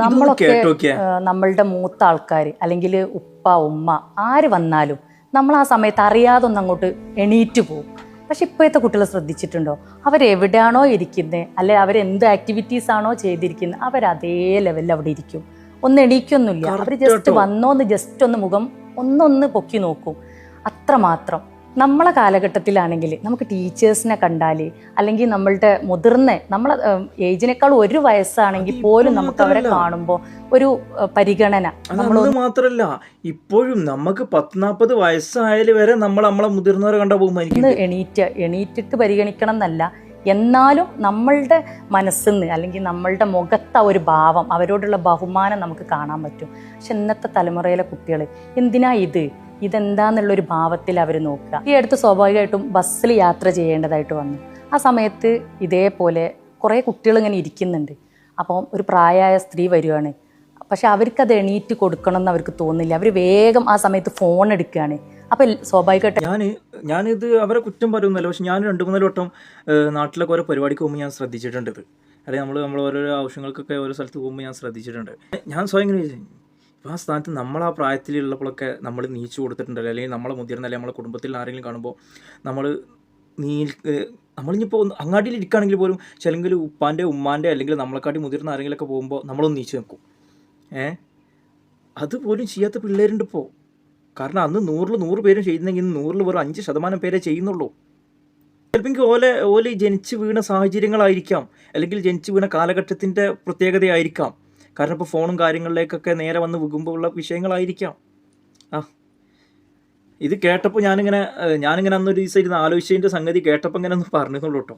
നമ്മളൊക്കെ നമ്മളുടെ മൂത്ത ആൾക്കാർ അല്ലെങ്കിൽ ഉപ്പ ഉമ്മ ആര് വന്നാലും നമ്മൾ ആ സമയത്ത് അറിയാതെ ഒന്ന് അങ്ങോട്ട് എണീറ്റ് പോകും. പക്ഷെ ഇപ്പോഴത്തെ കുട്ടികൾ ശ്രദ്ധിച്ചിട്ടുണ്ടോ? അവരെവിടെയാണോ ഇരിക്കുന്നത്, അല്ലെ അവരെന്ത് ആക്ടിവിറ്റീസ് ആണോ ചെയ്തിരിക്കുന്നത്, അവരതേ ലെവലിൽ അവിടെ ഇരിക്കും. ഒന്ന് എണീക്കൊന്നുമില്ല. അവർ ജസ്റ്റ് വന്നോന്ന് ജസ്റ്റ് ഒന്ന് മുഖം ഒന്നൊന്ന് പൊക്കി നോക്കും, അത്രമാത്രം. നമ്മളെ കാലഘട്ടത്തിലാണെങ്കിൽ നമുക്ക് ടീച്ചേഴ്സിനെ കണ്ടാൽ അല്ലെങ്കിൽ നമ്മളുടെ മുതിർന്ന നമ്മളെ ഏജിനേക്കാൾ 1 വയസ്സാണെങ്കിൽ പോലും നമുക്ക് അവരെ കാണുമ്പോൾ ഒരു പരിഗണന. മാത്രല്ല ഇപ്പോഴും നമുക്ക് 10-40 വയസ്സായാലും വരെ നമ്മളെ മുതിർന്നവരെ കണ്ട പോകുമ്പോൾ എണീറ്റിട്ട് പരിഗണിക്കണം എന്നല്ല, എന്നാലും നമ്മളുടെ മനസ്സിന്ന് അല്ലെങ്കിൽ നമ്മളുടെ മുഖത്ത് ഒരു ഭാവം, അവരോടുള്ള ബഹുമാനം നമുക്ക് കാണാൻ പറ്റും. പക്ഷെ ഇന്നത്തെ തലമുറയിലെ കുട്ടികൾ എന്തിനാ ഇതെന്താന്നുള്ളൊരു ഭാവത്തിൽ അവർ നോക്കുക. ഈ അടുത്ത് സ്വാഭാവികമായിട്ടും ബസ്സിൽ യാത്ര ചെയ്യേണ്ടതായിട്ട് വന്നു. ആ സമയത്ത് ഇതേപോലെ കുറേ കുട്ടികൾ ഇങ്ങനെ ഇരിക്കുന്നുണ്ട്. അപ്പം ഒരു പ്രായമായ സ്ത്രീ വരുവാണ്. പക്ഷെ അവർക്കത് എണീറ്റ് കൊടുക്കണം എന്ന് അവർക്ക് തോന്നില്ല. അവർ വേഗം ആ സമയത്ത് ഫോൺ എടുക്കുകയാണ്. അപ്പം സ്വാഭാവികമായിട്ട് ഞാനിത് അവരെ കുറ്റം പറയുന്നില്ല. പക്ഷെ ഞാൻ 2-3 വട്ടം നാട്ടിലൊക്കെ ഓരോ പരിപാടിക്ക് പോകുമ്പോൾ ഞാൻ ശ്രദ്ധിച്ചിട്ടുണ്ട് ഇത്. അല്ലെങ്കിൽ നമ്മൾ ഓരോരോ ആവശ്യങ്ങൾക്കൊക്കെ ഓരോ സ്ഥലത്ത് പോകുമ്പോൾ ഞാൻ ശ്രദ്ധിച്ചിട്ടുണ്ട്. ഞാൻ സ്വയം ഇങ്ങനെ അപ്പോൾ ആ സ്ഥാനത്ത് നമ്മൾ ആ പ്രായത്തിലുള്ളപ്പോഴൊക്കെ നമ്മൾ നീച്ചു കൊടുത്തിട്ടുണ്ടല്ലോ, അല്ലെങ്കിൽ നമ്മളെ മുതിർന്ന അല്ലെങ്കിൽ നമ്മളെ കുടുംബത്തിൽ ആരെങ്കിലും കാണുമ്പോൾ നമ്മളിപ്പോൾ അങ്ങാടിയിൽ ഇരിക്കുകയാണെങ്കിൽ പോലും ചിലങ്കിൽ ഉപ്പാൻ്റെ ഉമ്മാൻ്റെ അല്ലെങ്കിൽ നമ്മളെക്കാട്ടി മുതിർന്ന ആരെങ്കിലുമൊക്കെ പോകുമ്പോൾ നമ്മളൊന്ന് നീച്ചു നിൽക്കും. അതുപോലും ചെയ്യാത്ത പിള്ളേരുണ്ട് ഇപ്പോൾ. കാരണം അന്ന് 100 പേരും ചെയ്യുന്നെങ്കിൽ 100 വെറും 5% പേരെ ചെയ്യുന്നുള്ളൂ. ചിലപ്പോൾ ഓല് ജനിച്ച് വീണ സാഹചര്യങ്ങളായിരിക്കാം, അല്ലെങ്കിൽ ജനിച്ച് വീണ കാലഘട്ടത്തിൻ്റെ പ്രത്യേകതയായിരിക്കാം. കാരണം ഇപ്പോൾ ഫോണും കാര്യങ്ങളിലേക്കൊക്കെ നേരെ വന്ന് വീകുമ്പോൾ ഉള്ള വിഷയങ്ങളായിരിക്കാം. ഇത് കേട്ടപ്പോൾ ഞാനിങ്ങനെ അന്നൊരു ദിവസം ഇരുന്ന് ആലോചിച്ചതിൻ്റെ സംഗതി കേട്ടപ്പോൾ ഇങ്ങനെ ഒന്ന് പറഞ്ഞുള്ളൂ കേട്ടോ.